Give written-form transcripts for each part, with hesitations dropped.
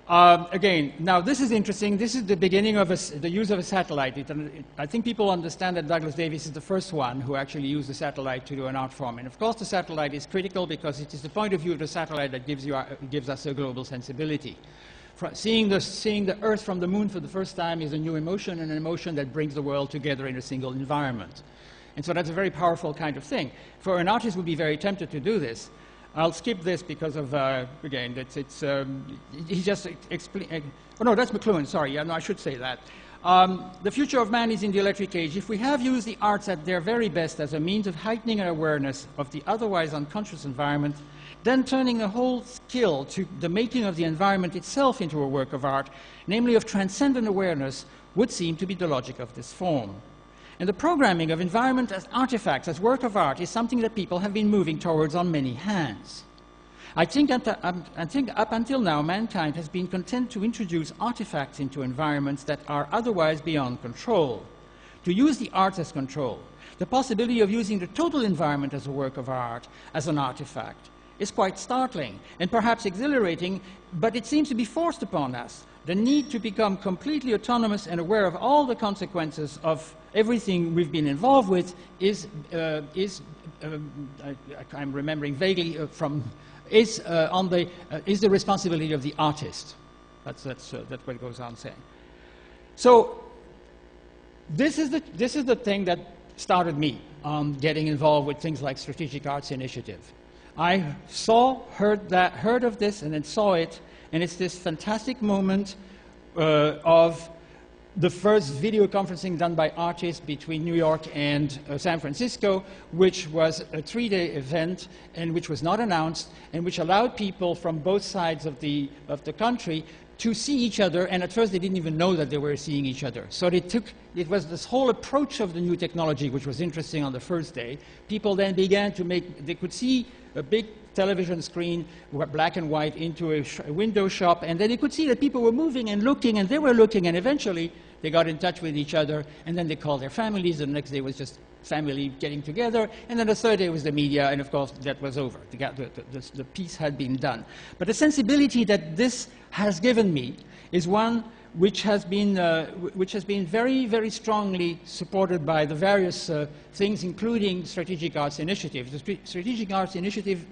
Again, now this is interesting. This is the beginning of the use of a satellite. I think people understand that Douglas Davis is the first one who actually used the satellite to do an art form. And of course, the satellite is critical because it is the point of view of the satellite that gives us a global sensibility. Seeing the Earth from the moon for the first time is a new emotion, and an emotion that brings the world together in a single environment. And so that's a very powerful kind of thing. For an artist would be very tempted to do this. I'll skip this because of, again, he just explained, oh no, that's McLuhan, sorry, yeah, no, I should say that. The future of man is in the electric age. If we have used the arts at their very best as a means of heightening our awareness of the otherwise unconscious environment, then turning the whole skill to the making of the environment itself into a work of art, namely of transcendent awareness, would seem to be the logic of this form. And the programming of environment as artifacts, as work of art, is something that people have been moving towards on many hands. I think up until now, mankind has been content to introduce artifacts into environments that are otherwise beyond control. To use the arts as control, the possibility of using the total environment as a work of art, as an artifact, is quite startling and perhaps exhilarating, but it seems to be forced upon us. The need to become completely autonomous and aware of all the consequences of everything we've been involved with I'm remembering vaguely is the responsibility of the artist. That's what it goes on saying. So this is the thing that started me on getting involved with things like Strategic Arts Initiative. I heard of this and then saw it, and it's this fantastic moment of the first video conferencing done by artists between New York and San Francisco, which was a 3-day event and which was not announced and which allowed people from both sides of the country to see each other, and at first they didn't even know that they were seeing each other. So it was this whole approach of the new technology which was interesting on the first day. People then began to they could see a big television screen, black and white, into a window shop, and then they could see that people were moving and looking, and they were looking, and eventually they got in touch with each other, and then they called their families, and the next day was just family getting together, and then the third day was the media, and of course that was over. The piece had been done. But the sensibility that this has given me is one which has been very, very strongly supported by the various things, including Strategic Arts Initiative. The Strategic Arts Initiative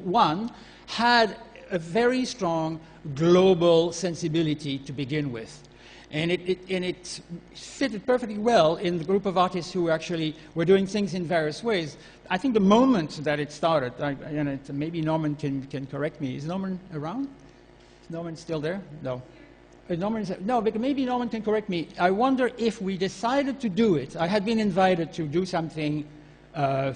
1 had a very strong global sensibility to begin with. And it fitted perfectly well in the group of artists who actually were doing things in various ways. I think the moment that it started, maybe Norman can correct me. Is Norman around? Is Norman still there? No. No, but maybe Norman can correct me. I wonder if we decided to do it. I had been invited to do something I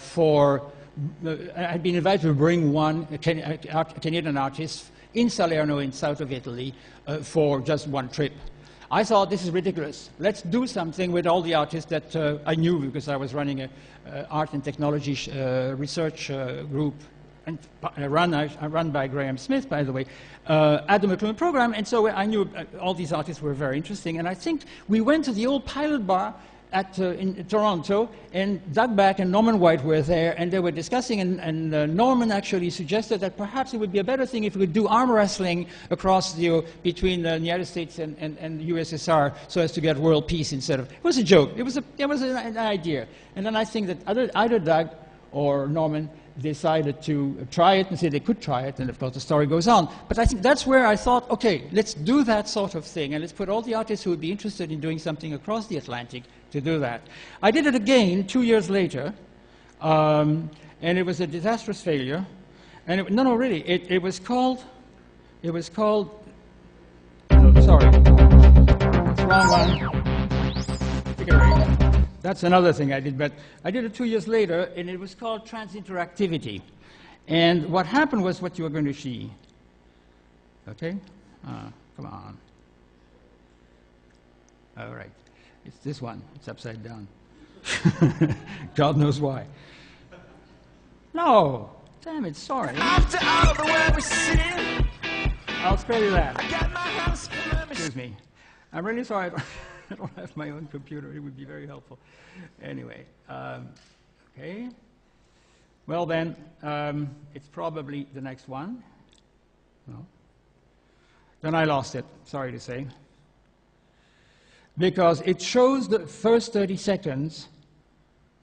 had been invited to bring a Canadian artist in Salerno in south of Italy for just one trip. I thought, this is ridiculous. Let's do something with all the artists that I knew, because I was running an art and technology research group, and run by Graham Smith, by the way, at the McLuhan program. And so I knew all these artists were very interesting. And I think we went to the old Pilot Bar in Toronto, and Doug Back and Norman White were there, and they were discussing, and Norman actually suggested that perhaps it would be a better thing if we could do arm wrestling across between the United States and the USSR, so as to get world peace instead of... It was a joke. It was an idea. And then I think that either Doug or Norman decided to try it and say they could try it, and of course the story goes on. But I think that's where I thought, okay, let's do that sort of thing, and let's put all the artists who would be interested in doing something across the Atlantic to do that. I did it again 2 years later, and it was a disastrous failure. And it was called, sorry, it's the wrong one. Take it away. That's another thing I did, but I did it 2 years later, and it was called Transinteractivity. And what happened was what you are going to see. Okay? Come on. All right. It's this one. It's upside down. God knows why. No! Damn it, sorry. After all the way we sit, I'll spare you that. I got my house. Excuse me. I'm really sorry. I don't have my own computer. It would be very helpful. Anyway, okay. Well then, it's probably the next one. No. Then I lost it, sorry to say. Because it shows the first 30 seconds.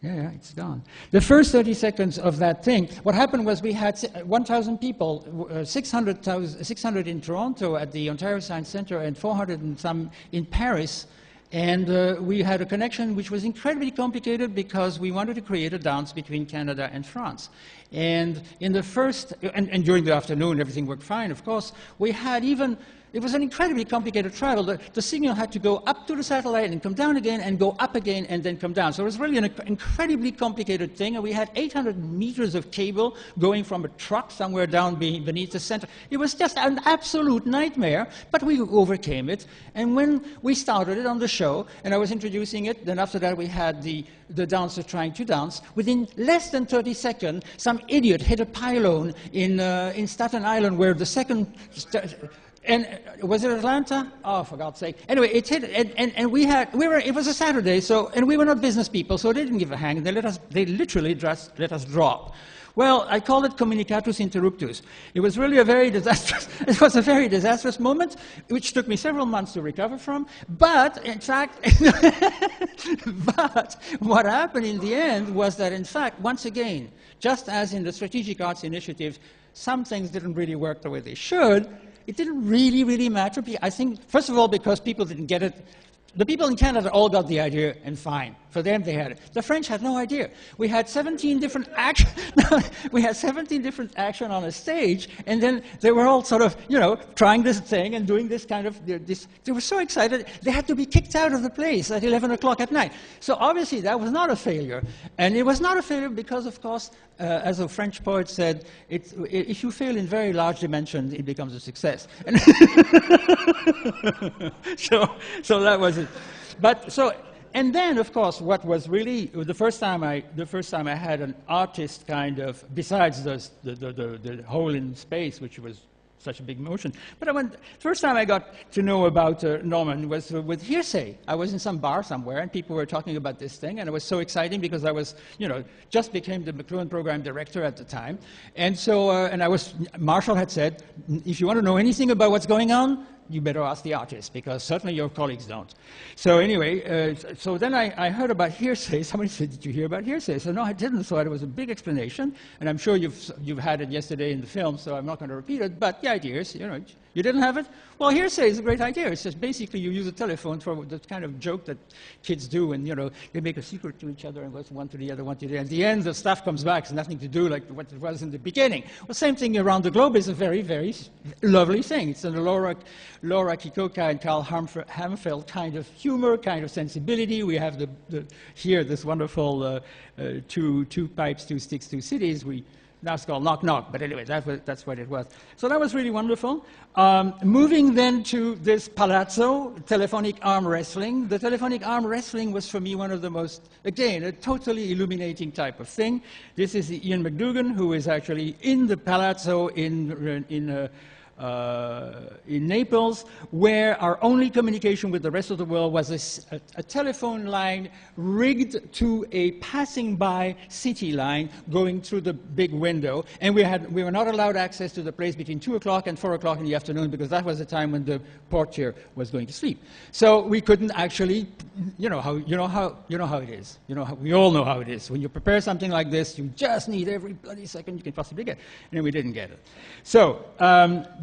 Yeah, it's gone. The first 30 seconds of that thing, what happened was we had 1,000 people, 600 in Toronto at the Ontario Science Centre and 400 and some in Paris. And we had a connection which was incredibly complicated because we wanted to create a dance between Canada and France. And in the first, and during the afternoon, everything worked fine, of course. We had even, it was an incredibly complicated travel. The signal had to go up to the satellite and come down again and go up again and then come down. So it was really an incredibly complicated thing. And we had 800 meters of cable going from a truck somewhere down beneath the center. It was just an absolute nightmare, but we overcame it. And when we started it on the show, and I was introducing it, then after that we had the dancer trying to dance. Within less than 30 seconds, some idiot hit a pylon in Staten Island where the second... And was it Atlanta? Oh, for God's sake. Anyway, it hit, and it was a Saturday, so, and we were not business people, so they didn't give a hang. They literally just let us drop. Well, I call it communicatus interruptus. It was really a very disastrous moment, which took me several months to recover from. But, in fact, but what happened in the end was that, in fact, once again, just as in the Strategic Arts Initiative, some things didn't really work the way they should. It didn't really matter. I think, first of all, because people didn't get it. The people in Canada all got the idea, and fine. For them, they had it. The French had no idea. We had 17 different action. We had 17 different action on a stage, and then they were all sort of, trying this thing and doing this kind of this. They were so excited they had to be kicked out of the place at 11 o'clock at night. So obviously that was not a failure, and it was not a failure because, of course, as a French poet said, if you fail in very large dimensions, it becomes a success. And so that was it. But so. And then, of course, what was really the first time I had an artist kind of, besides the hole in space, which was such a big motion. But first time I got to know about Norman was with Hearsay. I was in some bar somewhere, and people were talking about this thing, and it was so exciting because I was, just became the McLuhan program director at the time, and so Marshall had said, if you want to know anything about what's going on, you better ask the artist, because certainly your colleagues don't. So anyway, so then I heard about Hearsay. Somebody said, did you hear about Hearsay? So no, I didn't. So it was a big explanation, and I'm sure you've had it yesterday in the film, so I'm not going to repeat it. But the idea is, you didn't have it? Well, Hearsay is a great idea. It's just basically you use a telephone for the kind of joke that kids do, and they make a secret to each other and goes one to the other, one to the other. At the end, the stuff comes back. It's nothing to do like what it was in the beginning. Well, same thing around the globe is a very, very lovely thing. It's a Laura Kikoka and Carl Hamfeld kind of humor, kind of sensibility. We have here this wonderful two pipes, two sticks, two cities. Now it's called Knock Knock, but anyway, that's what it was. So that was really wonderful. Moving then to this palazzo, telephonic arm wrestling. The telephonic arm wrestling was for me one of the most, again, a totally illuminating type of thing. This is Ian McDougan, who is actually in the palazzo in Naples, where our only communication with the rest of the world was a telephone line rigged to a passing by city line going through the big window. And we were not allowed access to the place between 2 o'clock and 4 o'clock in the afternoon, because that was the time when the portier was going to sleep. So we couldn't actually, you know how it is. We all know how it is. When you prepare something like this, you just need every bloody second you can possibly get. And we didn't get it. So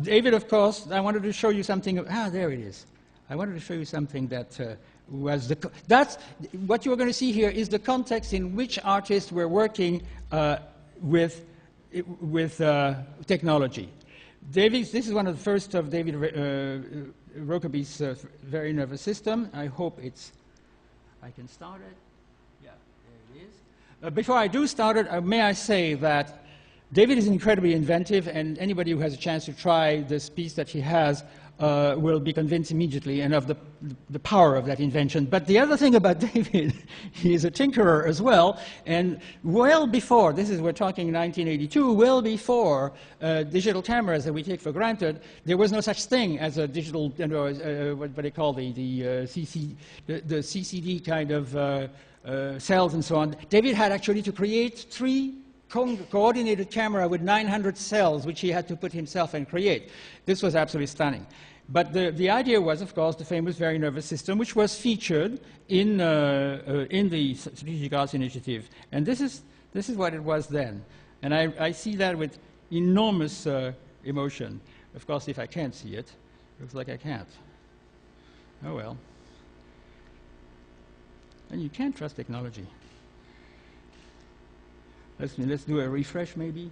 David, of course, I wanted to show you something. There it is. I wanted to show you something that was that's what you're going to see here is the context in which artists were working with technology. This is one of the first of David Rokaby's Very Nervous System. I hope I can start it. Yeah, there it is. Before I do start it, may I say that David is incredibly inventive, and anybody who has a chance to try this piece that he has will be convinced immediately and of the power of that invention. But the other thing about David, he is a tinkerer as well, and well before, we're talking 1982, well before digital cameras that we take for granted, there was no such thing as a digital, what they call the CCD kind of cells and so on. David had actually to create 3 coordinated camera with 900 cells, which he had to put himself and create. This was absolutely stunning. But the idea was, of course, the famous very nervous system, which was featured in the Strategic Arts Initiative. And this is what it was then. And I see that with enormous emotion. Of course, if I can't see it, looks like I can't. Oh well. And you can't trust technology. Let's do a refresh, maybe.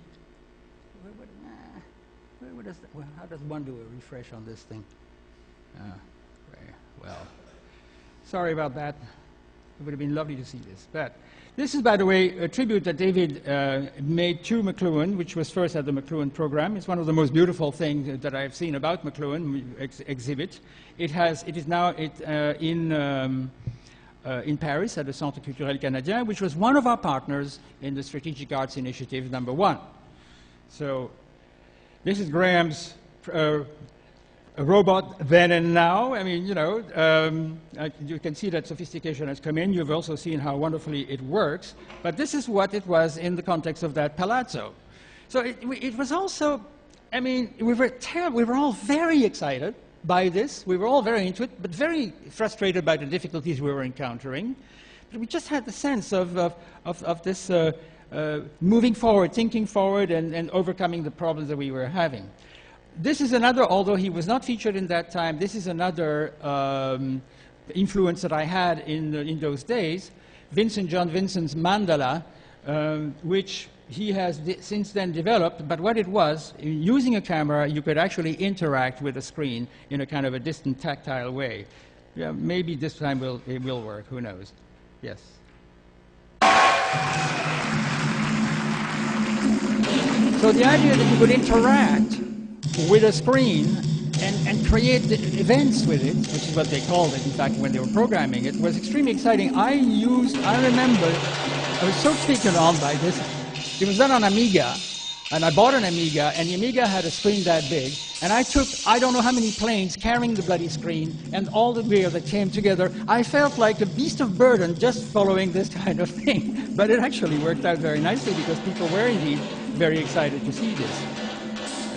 Well, how does one do a refresh on this thing? Well, sorry about that. It would have been lovely to see this. But this is, by the way, a tribute that David made to McLuhan, which was first at the McLuhan program. It's one of the most beautiful things that I've seen about McLuhan exhibit. It is now in Paris at the Centre Culturel Canadien, which was one of our partners in the Strategic Arts Initiative #1. So this is Graham's robot then and now. I mean, you know, you can see that sophistication has come in. You've also seen how wonderfully it works. But this is what it was in the context of that palazzo. So it was also, I mean, we were all very excited by this. We were all very into it, but very frustrated by the difficulties we were encountering. But we just had the sense of this moving forward, thinking forward, and overcoming the problems that we were having. This is another, although he was not featured in that time, this is another influence that I had in those days. John Vincent's mandala, which he has since then developed, but what it was, using a camera, you could actually interact with the screen in a kind of a distant, tactile way. Yeah, maybe this time it will work, who knows. Yes. So the idea that you could interact with a screen and create events with it, which is what they called it, in fact, when they were programming it, was extremely exciting. I remember, I was so taken on by this. It was done on Amiga, and I bought an Amiga, and the Amiga had a screen that big, and I took, I don't know how many planes carrying the bloody screen, and all the gear that came together. I felt like a beast of burden just following this kind of thing. But it actually worked out very nicely, because people were indeed very excited to see this.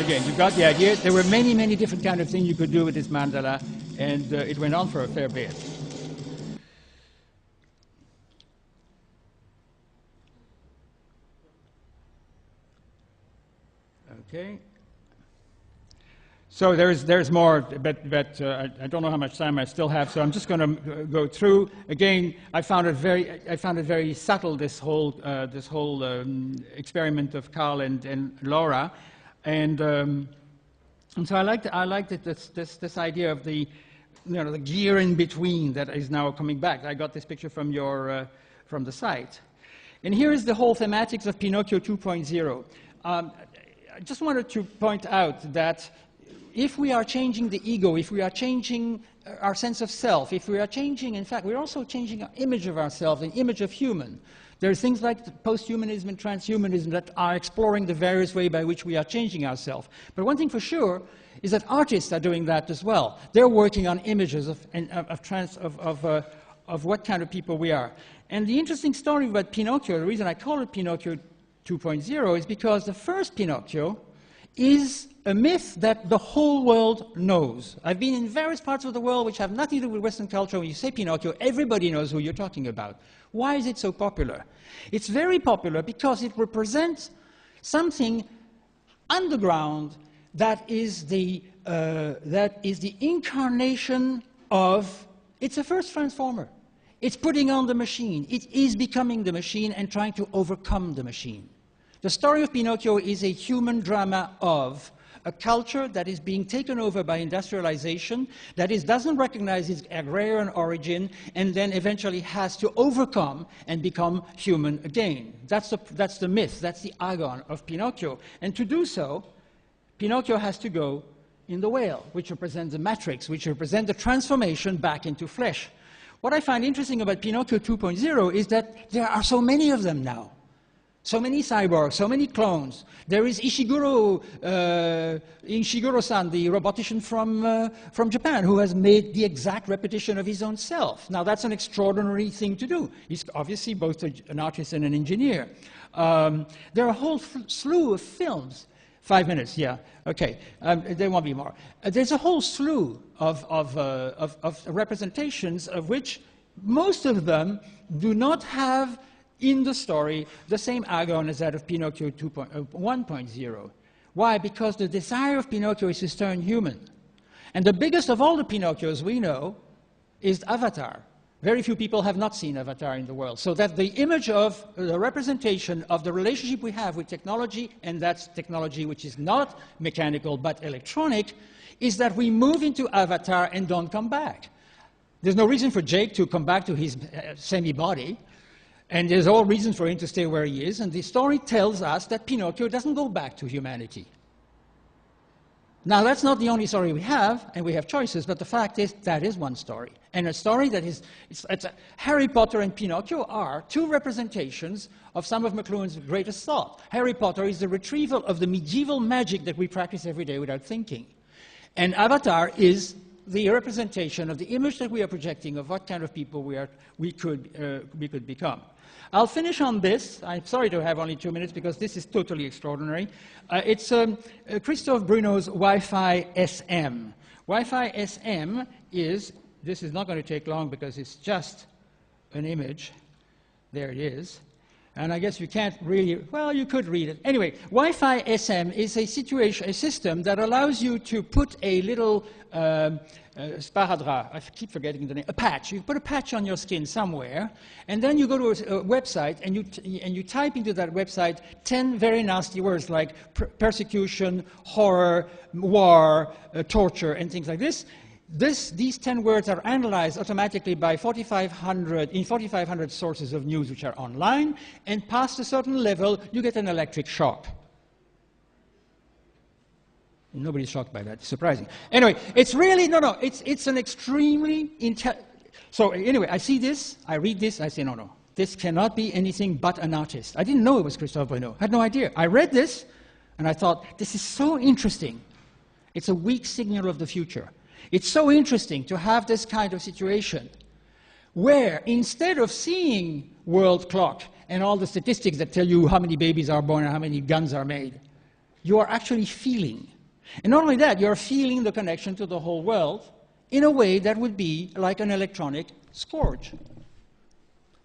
Again, you got the idea. There were many, many different kind of things you could do with this mandala, and it went on for a fair bit. Okay. So there's more, but I don't know how much time I still have, so I'm just going to go through. Again, I found it very subtle, this whole experiment of Carl and Laura, and so I liked this idea of the the gear in between that is now coming back. I got this picture from from the site, and here is the whole thematics of Pinocchio 2.0. I just wanted to point out that if we are changing the ego, if we are changing our sense of self, if we are changing, in fact, we're also changing our image of ourselves, an image of human. There are things like post-humanism and transhumanism that are exploring the various ways by which we are changing ourselves. But one thing for sure is that artists are doing that as well. They're working on images of what kind of people we are. And the interesting story about Pinocchio, the reason I call it Pinocchio 2.0 is because the first Pinocchio is a myth that the whole world knows. I've been in various parts of the world which have nothing to do with Western culture. When you say Pinocchio, everybody knows who you're talking about. Why is it so popular? It's very popular because it represents something underground that is the incarnation of, it's a first transformer. It's putting on the machine. It is becoming the machine and trying to overcome the machine. The story of Pinocchio is a human drama of a culture that is being taken over by industrialization, that doesn't recognize its agrarian origin, and then eventually has to overcome and become human again. That's the myth, that's the agon of Pinocchio. And to do so, Pinocchio has to go in the whale, which represents the matrix, which represents the transformation back into flesh. What I find interesting about Pinocchio 2.0 is that there are so many of them now. So many cyborgs, so many clones. There is Ishiguro-san, the robotician from Japan, who has made the exact repetition of his own self. Now, that's an extraordinary thing to do. He's obviously both an artist and an engineer. There are a whole slew of films 5 minutes, yeah. Okay, there won't be more. There's a whole slew of representations of which most of them do not have in the story the same agon as that of Pinocchio 1.0. Why? Because the desire of Pinocchio is to turn human. And the biggest of all the Pinocchios we know is Avatar. Very few people have not seen Avatar in the world. So that the image of the representation of the relationship we have with technology, and that's technology which is not mechanical but electronic, is that we move into Avatar and don't come back. There's no reason for Jake to come back to his semi-body, and there's all reason for him to stay where he is, and the story tells us that Pinocchio doesn't go back to humanity. Now, that's not the only story we have, and we have choices, but the fact is that is one story. And a story that is, Harry Potter and Pinocchio are two representations of some of McLuhan's greatest thought. Harry Potter is the retrieval of the medieval magic that we practice every day without thinking. And Avatar is the representation of the image that we are projecting of what kind of people we could become. I'll finish on this. I'm sorry to have only 2 minutes because this is totally extraordinary. It's Christophe Bruno's Wi-Fi SM. Wi-Fi SM is, this is not going to take long because it's just an image. There it is. And I guess you can't really, well, you could read it. Anyway, Wi-Fi SM is a system that allows you to put a little sparadrap, I keep forgetting the name, a patch. You put a patch on your skin somewhere, and then you go to a website, and you type into that website 10 very nasty words like persecution, horror, war, torture, and things like this. These 10 words are analyzed automatically by 4,500 sources of news which are online, and past a certain level, you get an electric shock. Nobody's shocked by that. It's surprising. Anyway, it's really, it's an extremely so anyway, I see this, I read this, I say, no, this cannot be anything but an artist. I didn't know it was Christophe Bruno. I had no idea. I read this, and I thought, this is so interesting. It's a weak signal of the future. It's so interesting to have this kind of situation where instead of seeing world clock and all the statistics that tell you how many babies are born and how many guns are made, you are actually feeling. And not only that, you're feeling the connection to the whole world in a way that would be like an electronic scourge.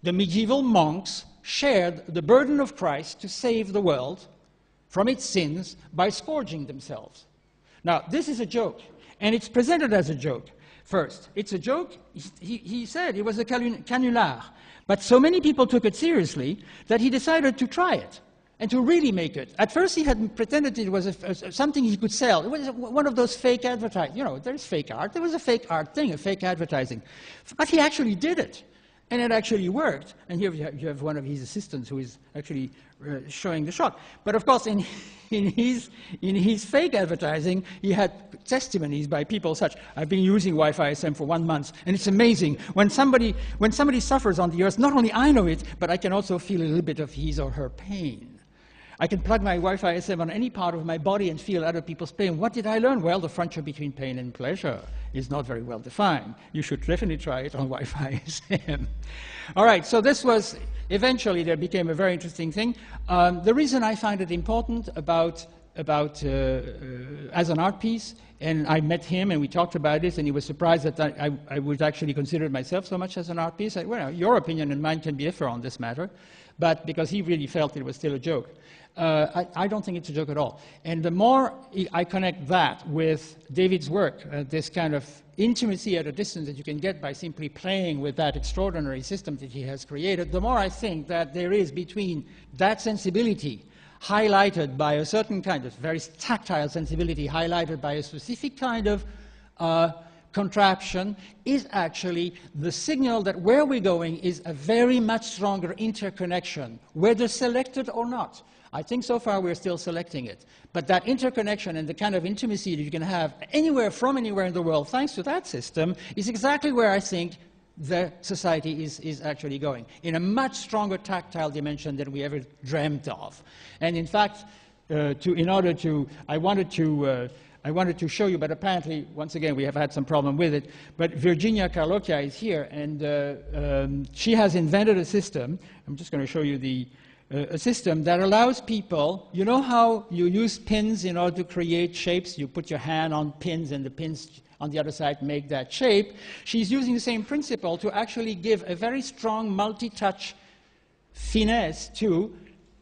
The medieval monks shared the burden of Christ to save the world from its sins by scourging themselves. Now, this is a joke, and it's presented as a joke. First, it's a joke. He said it was a canular, but so many people took it seriously that he decided to try it. And to really make it. At first he had pretended it was something he could sell. It was one of those fake advertising. You know, there's fake art. There was a fake art thing, a fake advertising. But he actually did it. And it actually worked. And here you have one of his assistants who is actually showing the shot. But of course, in his fake advertising, he had testimonies by people such, I've been using Wi-Fi SM for 1 month, and it's amazing. When somebody suffers on the earth, not only I know it, but I can also feel a little bit of his or her pain. I can plug my Wi-Fi SM on any part of my body and feel other people's pain. What did I learn? Well, the frontier between pain and pleasure is not very well defined. You should definitely try it on Wi-Fi SM. All right, so this was, eventually there became a very interesting thing. The reason I find it important about as an art piece, and I met him and we talked about this, and he was surprised that I would actually consider myself so much as an art piece. Well, your opinion and mine can differ on this matter, but because he really felt it was still a joke. I don't think it's a joke at all. And the more I connect that with David's work, this kind of intimacy at a distance that you can get by simply playing with that extraordinary system that he has created, the more I think that there is between that sensibility highlighted by a certain kind of very tactile sensibility highlighted by a specific kind of contraption is actually the signal that where we're going is a very much stronger interconnection, whether selected or not. I think so far we're still selecting it. But that interconnection and the kind of intimacy that you can have anywhere from anywhere in the world thanks to that system is exactly where I think the society is actually going, in a much stronger tactile dimension than we ever dreamt of. And in fact, I wanted to show you, but apparently, once again, we have had some problem with it. But Virginia Carlocchia is here, and she has invented a system. I'm just going to show you the a system that allows people, you know how you use pins in order to create shapes? You put your hand on pins and the pins on the other side make that shape. She's using the same principle to actually give a very strong multi-touch finesse to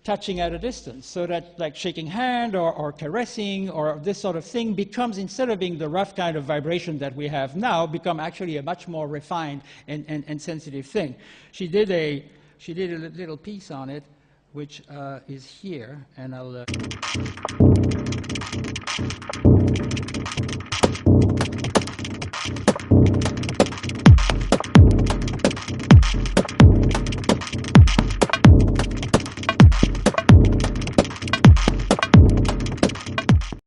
touching at a distance, so that like shaking hand or caressing or this sort of thing becomes, instead of being the rough kind of vibration that we have now, become actually a much more refined and sensitive thing. She did a little piece on it, which is here, and I'll